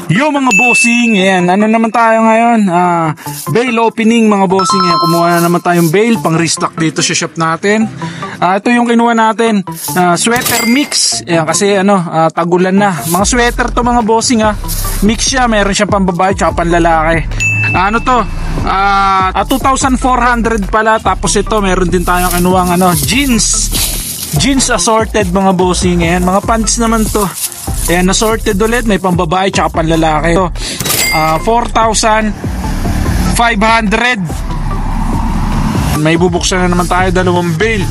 Yo mga bossing, ayan, ano naman tayo ngayon? Bail opening mga bossing, ayan, kumuha na naman tayong bail pang restock dito sa shop natin. Ito yung kinuha natin, sweater mix, ayan, kasi tagulan na. Mga sweater to mga bossing mix siya, meron siya pang babae tsaka pang lalaki. Ano to? 2,400 pala, tapos ito meron din tayong kinuha jeans assorted mga bossing, ayan, mga pants naman to. Ayan, assorted ulit, may pambabae tsaka panlalaki. So, 4,500. May bubuksan na naman tayo, dalawang bail.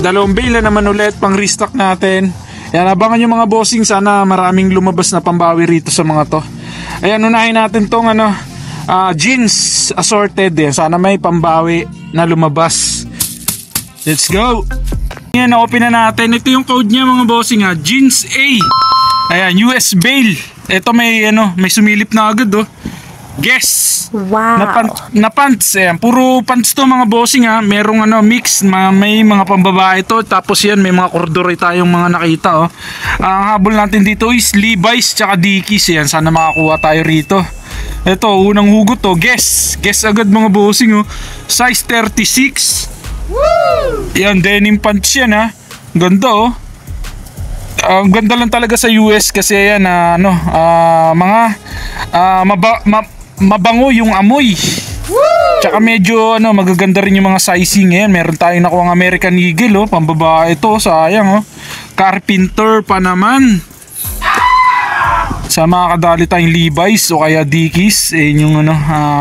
Dalawang bail na naman ulit, pang restock natin. Ayan, abangan nyo mga bossing, sana maraming lumabas na pambawi rito sa mga to. Ayan, unahin natin tong jeans assorted. Ayan, sana may pambawi na lumabas. Let's go! Ayan, na-open na natin. Ito yung code niya mga bossing jeans A. Ayan, US bail. Ito may sumilip na agad Guess. Wow. Na pants. Ayan, puro pants to mga bossing Merong mix, may mga pambabae to. Tapos yan, may mga corduroy tayong mga nakita Ang habol natin dito is Levi's tsaka Dickies. Ayan, sana makakuha tayo rito. Ito, unang hugot Guess. Guess agad mga bossing Size 36. Woo! Ayan, denim pants yan Ganda ang ganda lang talaga sa US kasi yan mabango yung amoy. Woo! Tsaka medyo magaganda rin yung mga sizing. Ayan, meron tayong nakuha ng American Eagle pambabae ito, sayang Carpenter pa naman. Sa mga kadali tayong Levi's o kaya Dickies, yung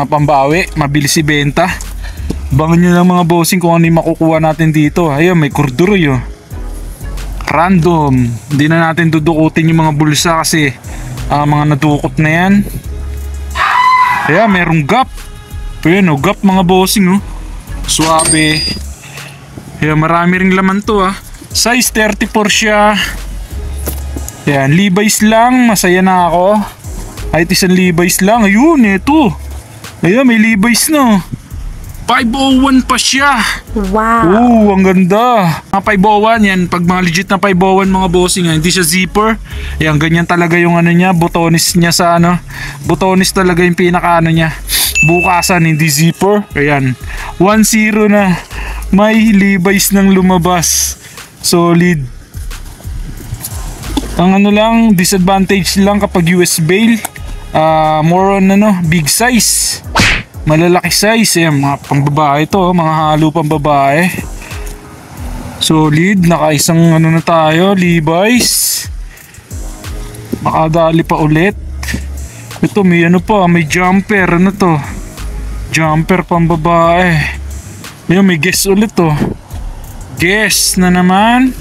pambawi, mabilis ibenta. Bangan nyo lang mga bossing kung ano yung makukuha natin dito. Ayan, may corduroy random. Hindi na natin dudukutin yung mga bulsa kasi mga nadukot na yan. Ayan, merong Gap. Ayan Gap mga bossing Suabe. Ayan, marami ring laman to Size 34 siya. Ayan, Levi's lang. Masaya na ako. Kahit isang Levi's lang. Ayun, ito. Ayan, may Levi's 501 pa siya. Wow. Ang ganda. Mga 501 yan, pag mga legit na 501 mga bossing hindi siya zipper. Ayan, ganyan talaga yung niya, botones niya sa botones talaga yung pinaka niya. Bukasan, hindi zipper. Ayan, 1-0 na. May Levi's nang lumabas. Solid. Ang lang, disadvantage lang kapag US bail. More on big size. Malalaki size, mga pambabae to, mga halo pambabae. Solid, nakaisang na tayo, Levi's. Makadali pa ulit. Ito may may jumper, jumper pambabae. Ayun, may Guess ulit Guess na naman.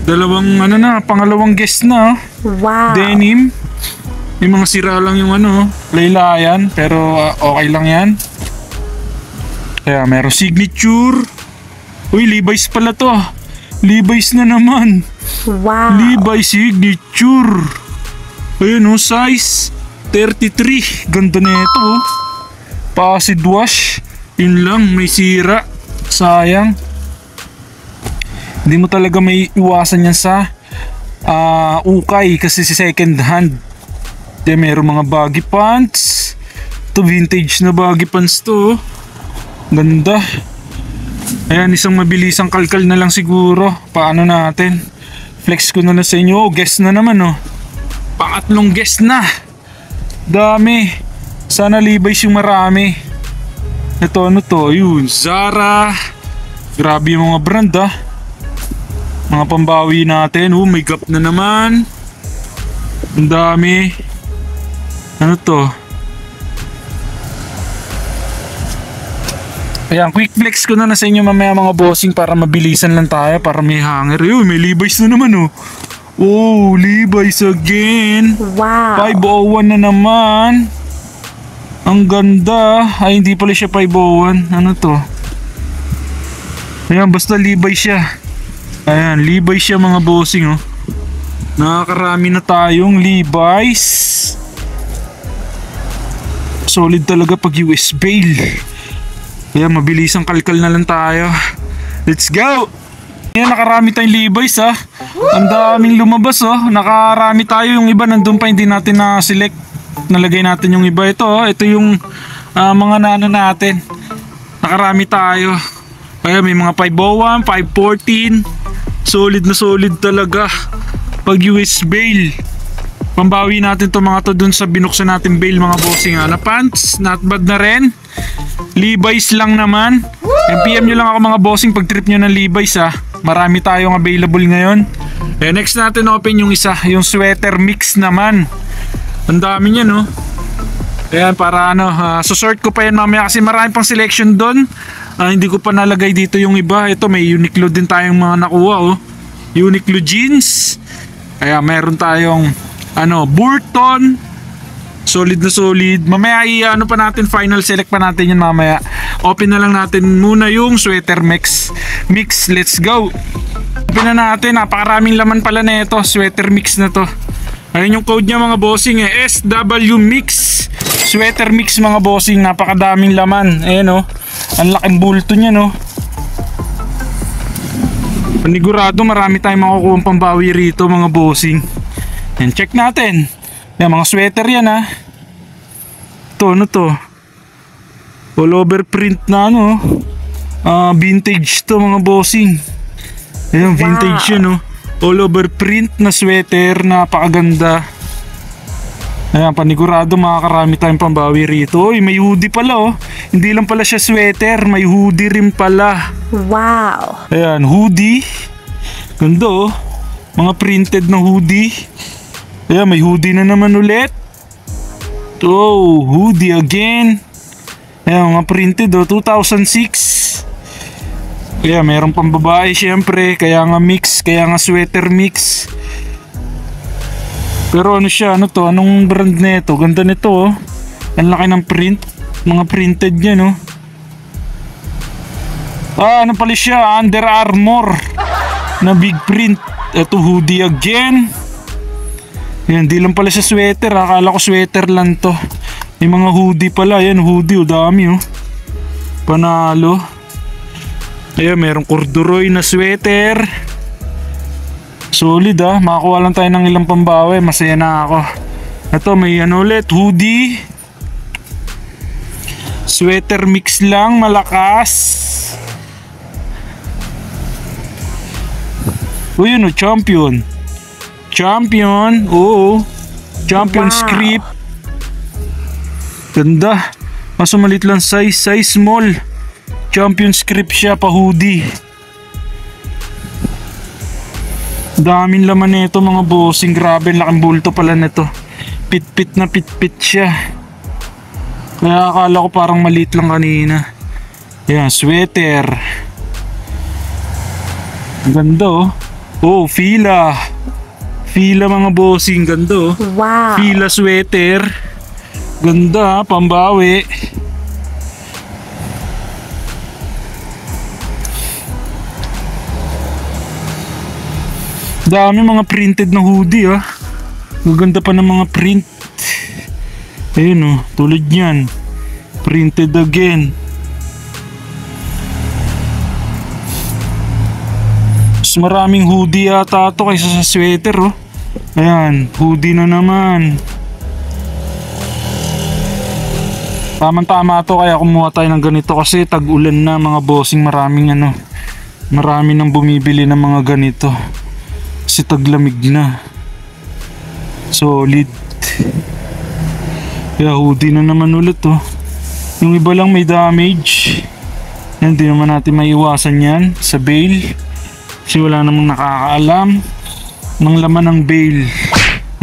Dalawang pangalawang Guess na Wow. Denim. Yung mga sira lang yung laylayan, pero okay lang yan. Kaya meron signature. Uy, Levi's pala to. Levi's na naman. Wow. Levi's signature. Ayun size 33. Ganda na ito Pa-acid wash. Yun lang, may sira. Sayang. Hindi mo talaga may iwasan yan sa ukay kasi si second hand. Meron mga baggy pants. Ito vintage na baggy pants to. Ganda. Ayan, isang mabilisang kalkal na lang siguro. Paano natin? Flex ko na lang sa inyo. Guess na naman Pangatlong guess na. Dami. Sana Levi's yung marami. Ito to? Yun, Zara. Grabe yung mga brand Mga pambawi natin. May Gap na naman. Ang dami. Ano to? Ayan, quick flex ko na sa inyo mamaya mga bossing para mabilisan lang tayo, para may hanger. Uy, may Levi's na naman Levi's again. Wow. 501 na naman. Ang ganda. Ay, hindi pala siya 501. Ano to? Ayan, basta Levi's siya. Ayan, Levi's siya mga bossing Nakakarami na tayong Levi's. Solid talaga pag US bail. Kaya mabilis ang kalkal na lang tayo. Let's go! Yan, nakarami tayong Levi's ha. Ang daming lumabas oh. Nakarami tayo, yung iba nandun pa hindi natin na-select. Nalagay natin yung iba. Ito yung mga naano natin. Nakarami tayo. Kaya may mga 501, 514. Solid na solid talaga. Pag US bail. Pambawi natin to mga to dun sa binuksan natin bail mga bossing na pants. Not bad na rin. Levi's lang naman. PM nyo lang ako mga bossing pag trip nyo ng Levi's ha. Marami tayong available ngayon. Next natin open yung isa. Yung sweater mix naman. Ang dami niya no. Ayan para susort ko pa yan mamaya kasi marami pang selection doon. Hindi ko pa nalagay dito yung iba. Ito may Uniqlo din tayong mga nakuha oh. Uniqlo jeans. Ayan meron tayong Burton. Solid na solid. Mamaya pa natin, final select pa natin yan mamaya. Open na lang natin muna yung sweater mix. Let's go. Open na natin. Napakaraming laman pala na ito. Sweater mix na to. Ayun yung code niya mga bossing SW Mix. Sweater mix mga bossing. Napakadaming laman. Ayan oh. Ang laking bulto niya no. Panigurado marami tayong makukuha pambawi rito mga bossing. Yan, check natin. Yan, mga sweater yan ha. Ito, ano to? All over print na vintage to mga bossing. Ayan, vintage yun all over print na sweater. Napakaganda. Ayan, panigurado makakarami tayong pambawi rito. May hoodie pala Hindi lang pala siya sweater, may hoodie rin pala. Wow. Ayan, hoodie. Ganda mga printed na hoodie. Ayan, may hoodie na naman ulit. Hoodie again. Ayan, mga printed 2006. Ayan, meron pang babae syempre. Kaya nga mix, kaya nga sweater mix. Pero ano siya, anong brand nito? Ganda nito Ang laki ng print. Mga printed niya ano pala siya? Under Armour na big print. Ito hoodie again. Yan, di lang pala sa sweater. Akala ko sweater lang to. May mga hoodie pala. Yan, hoodie. Dami Panalo. Ayan, merong corduroy na sweater. Solid Makakuha lang tayo ng ilang pambawi. Masaya na ako. Ito, may ulit. Hoodie. Sweater mix lang. Malakas. Yun champion. Champion Wow. Script. Ganda. Mas malit lang size small. Champion script siya pa hoodie. Daming laman nito mga bossing. Grabe, laking bulto pala nito. Pit na pit siya. Kaya akala ko parang maliit lang kanina. Yan, sweater. Ganda Fila. Fila mga bossing, ganda Wow. Fila sweater. Ganda, pambawi. Dami mga printed na hoodie Maganda pa ng mga print. Ayun tulad yan. Printed again. Mas maraming hoodie yata ito kaysa sa sweater Ayan, hoodie na naman. Tama-tama to kaya kumuha tayo ng ganito kasi tag-ulan na mga bossing. Marami nang bumibili ng mga ganito kasi taglamig na. Solid. Kaya hoodie na naman ulit Yung iba lang may damage. Yan, di naman natin maiwasan yan sa bail. Kasi wala namang nakakaalam ng laman ng bail.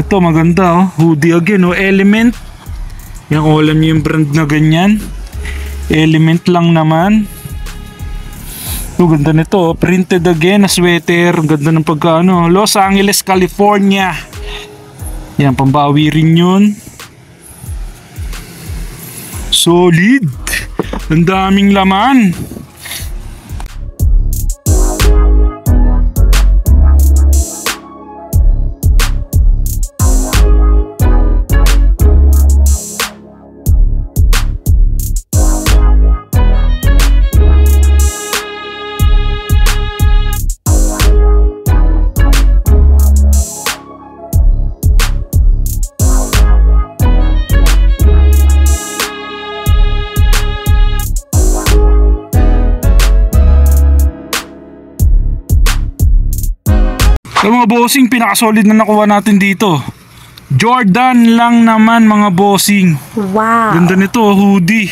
Ito maganda hoodie again Element. Yan, kung alam niyo yung brand na ganyan. Element lang naman. Ganda nito printed again na sweater. Ganda ng pagkaano. Los Angeles, California. Yan, pambawi rin yun. Solid. Ang daming laman. So mga bossing, pinaka-solid na nakuha natin dito. Jordan lang naman mga bossing. Wow. Ganda nito, hoodie.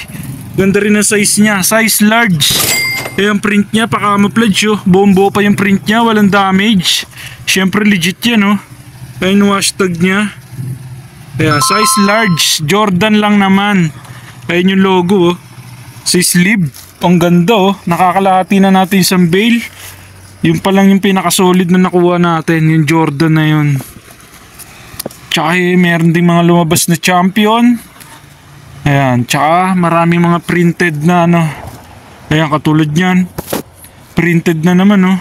Ganda rin ang size niya, size large. Yung print niya, pa-camouflage oh. Buong-buo pa yung print niya, walang damage. Syempre legit yan oh. Ayun yung hashtag niya. Kaya size large, Jordan lang naman. Ayun yung logo oh. Sa sleeve, ang ganda oh. Nakakalahati na natin isang bail. Yung pa lang yung pinaka-solid na nakuha natin, yung Jordan na yun. Tsaka meron ding mga lumabas na champion. Ayan, tsaka maraming mga printed na ano. Ayan, katulad nyan. Printed na naman oh.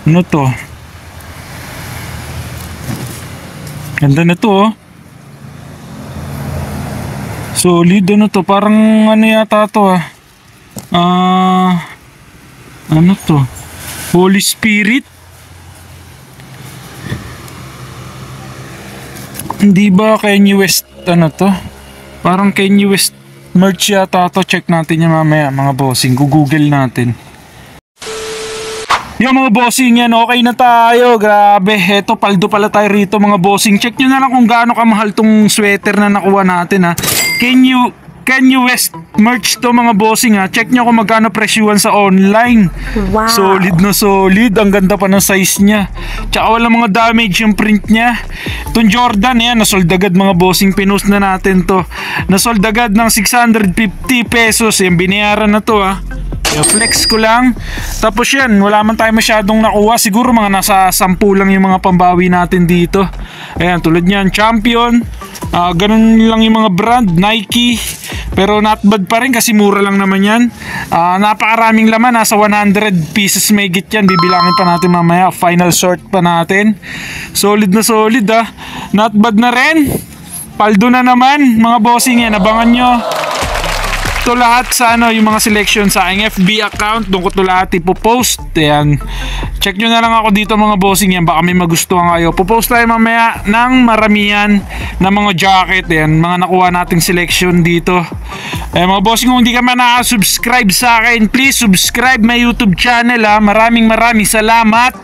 Ano to? Ganda na to oh. Solid ano to, parang ano yata to ah. Ano to? Holy Spirit. Hindi ba Kanye West ano to? Parang Kanye West merch yata to. Check natin yan mamaya mga bossing. Google natin. Yung mga bossing yan, okay na tayo. Grabe, eto paldo pala tayo rito mga bossing. Check nyo na lang kung gaano kamahal tong sweater na nakuha natin ha. Kanye West merch to mga bossing ha. Check nyo kung magkano presyuhan sa online. Wow. Solid na solid. Ang ganda pa ng size niya. Tsaka wala mga damage yung print niya. Itong Jordan yan, nasold agad mga bossing. Pinost na natin to. Nasold agad ng 650 pesos. Yan, binayaran na to ha. Flex ko lang. Tapos yan, wala man tayo masyadong nakuha. Siguro mga nasa 10 lang yung mga pambawi natin dito. Ayan, tulad niyan, Champion. Ganun lang yung mga brand, Nike. Pero not bad pa rin kasi mura lang naman yan. Napakaraming laman, nasa 100 pieces may git yan. Bibilangin pa natin mamaya, final sort pa natin. Solid na solid ah. Not bad na rin. Paldo na naman mga bossing yan, abangan nyo. Ito lahat sa ano, yung mga selection sa aking FB account. Doon ko ito lahat ipopost. Ayan. Check nyo na lang ako dito mga bossing yan. Baka may magustuhan kayo. Popost tayo mamaya ng maramihan na mga jacket. Ayan. Mga nakuha nating selection dito. Ayan mga bossing, kung hindi ka man nakasubscribe sa akin, please subscribe my YouTube channel ha. Maraming salamat.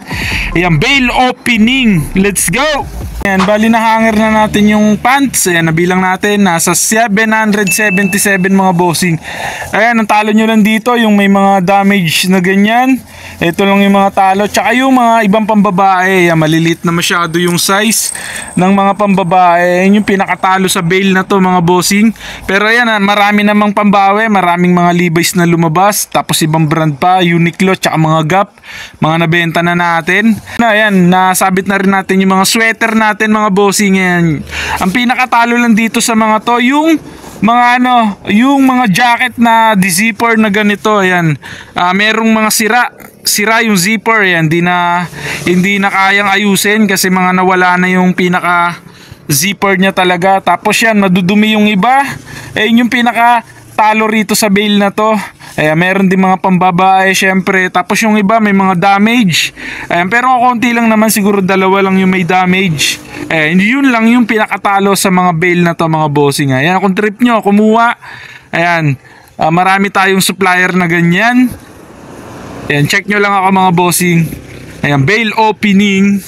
Ayan, bail opening. Let's go! Ayan, bali na hanger na natin yung pants. Ayan, nabilang natin. Nasa 777 mga bossing. Ayan, ang talo nyo lang dito, yung may mga damage na ganyan. Ito lang yung mga talo. Tsaka yung mga ibang pambabae. Ayan, malilit na masyado yung size ng mga pambabae. Ayan yung pinakatalo sa bail na to mga bossing. Pero ayan, marami namang pambawe. Maraming mga Levi's na lumabas. Tapos ibang brand pa, Uniqlo, tsaka mga Gap. Mga nabenta na natin. Ayan, nasabit na rin natin yung mga sweater natin mga bossing yan. Ang pinakatalo lang dito sa mga to, yung mga ano, yung mga jacket na zipper na ganito, ayan. Merong mga sira yung zipper, ayan. Hindi na kayang ayusin kasi mga nawala na yung pinaka zipper niya talaga. Tapos yan, madudumi yung iba. Ayun yung pinaka talo rito sa bail na to. Ayan, meron din mga pambabae syempre. Tapos yung iba may mga damage. Ayan, pero konti lang naman, siguro dalawa lang yung may damage. Ayan, yun lang yung pinakatalo sa mga bail na to mga bossing. Ayan, kung trip nyo kumuha, ayan, marami tayong supplier na ganyan. Ayan, check nyo lang ako mga bossing. Ayan, bail opening.